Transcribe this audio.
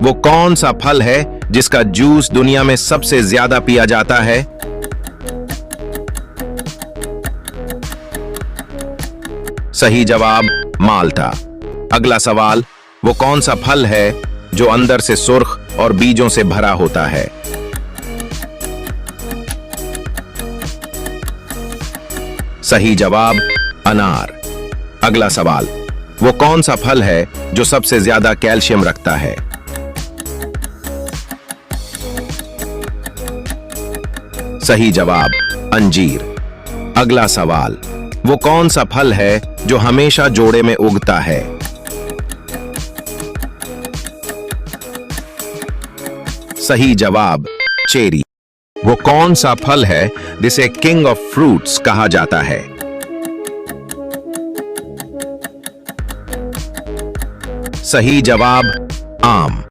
वो कौन सा फल है जिसका जूस दुनिया में सबसे ज्यादा पिया जाता है? सही जवाब माल्टा। अगला सवाल, वो कौन सा फल है जो अंदर से सुर्ख और बीजों से भरा होता है? सही जवाब अनार। अगला सवाल, वो कौन सा फल है जो सबसे ज्यादा कैल्शियम रखता है? सही जवाब अंजीर। अगला सवाल, वो कौन सा फल है जो हमेशा जोड़े में उगता है? सही जवाब चेरी। वो कौन सा फल है जिसे किंग ऑफ फ्रूट्स कहा जाता है? सही जवाब आम।